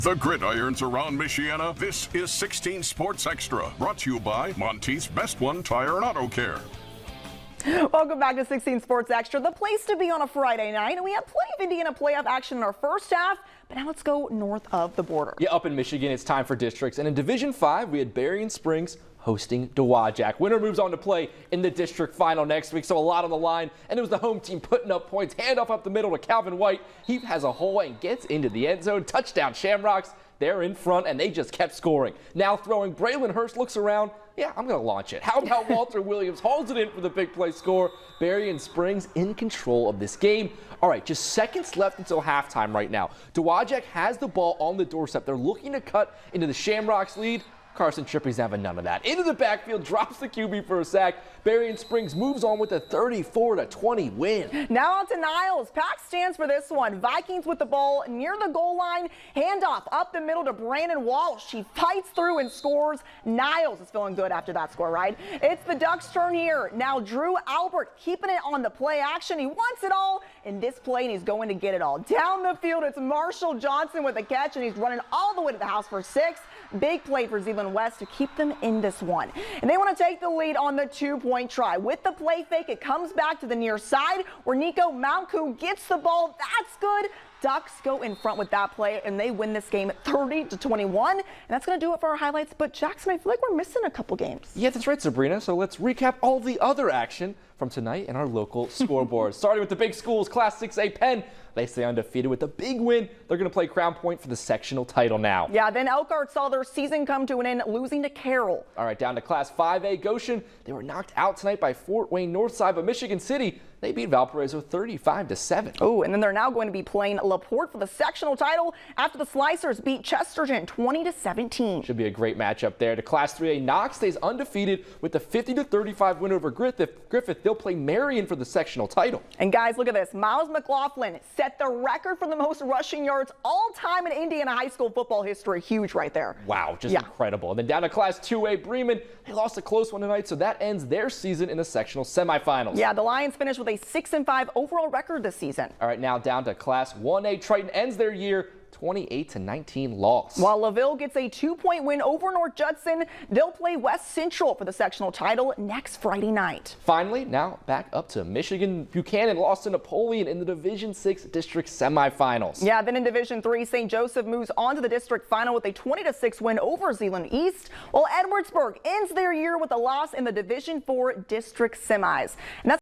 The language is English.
The gridirons around Michiana. This is 16 Sports Extra, brought to you by Monteith's Best One Tire and Auto Care. Welcome back to 16 Sports Extra, the place to be on a Friday night. And we have plenty of Indiana playoff action in our first half, but now let's go north of the border. Yeah, up in Michigan, it's time for districts. And in Division 5, we had Berrien Springs hosting Dowagiac. Winner moves on to play in the district final next week, so a lot on the line. And it was the home team putting up points. Handoff up the middle to Calvin White. He has a hole and gets into the end zone. Touchdown Shamrocks. They're in front, and they just kept scoring. Now throwing, Braylon Hurst looks around. Yeah, I'm going to launch it. How about Walter Williams hauls it in for the big play score? Berrien Springs in control of this game. All right, just seconds left until halftime right now. Dowagiac has the ball on the doorstep. They're looking to cut into the Shamrocks lead. Carson Trippy's having none of that. Into the backfield, drops the QB for a sack. Berrien Springs moves on with a 34-20 win. Now on to Niles. Pack stands for this one. Vikings with the ball near the goal line. Handoff up the middle to Brandon Walsh. She fights through and scores. Niles is feeling good after that score, right? It's the Ducks' turn here. Now Drew Albert keeping it on the play action. He wants it all in this play, and he's going to get it all. Down the field, it's Marshall Johnson with the catch, and he's running all the way to the house for 6. Big play for Zeeland West to keep them in this one. And they want to take the lead on the 2-point try. With the play fake, it comes back to the near side where Nico Mountku gets the ball. That's good. Ducks go in front with that play, and they win this game 30-21. And that's going to do it for our highlights. But Jackson, I feel like we're missing a couple games. Yeah, that's right, Sabrina. So let's recap all the other action from tonight in our local scoreboard. Starting with the big schools, Class 6A Penn. They stay undefeated with a big win. They're going to play Crown Point for the sectional title now. Yeah, then Elkhart saw their season come to an end, losing to Carroll. All right, down to Class 5A Goshen. They were knocked out tonight by Fort Wayne Northside, but Michigan City, they beat Valparaiso 35-7. Oh, and then they're now going to be playing LaPorte for the sectional title after the Slicers beat Chesterton 20-17. Should be a great matchup there. To Class 3A, Knox stays undefeated with the 50-35 win over Griffith. They'll play Marion for the sectional title. And guys, look at this. Miles McLaughlin set the record for the most rushing yards all time in Indiana high school football history. Huge right there. Wow, just incredible. And then down to Class 2A, Bremen. They lost a close one tonight, so that ends their season in the sectional semifinals. Yeah, the Lions finished with a 6-5 overall record this season. All right, now down to Class 1A. Triton ends their year 28-19 loss. While LaVille gets a 2-point win over North Judson, they'll play West Central for the sectional title next Friday night. Finally, now back up to Michigan. Buchanan lost to Napoleon in the Division 6 district semifinals. Yeah, then in Division 3, St. Joseph moves on to the district final with a 20-6 win over Zeeland East, while Edwardsburg ends their year with a loss in the Division 4 district semis. And that's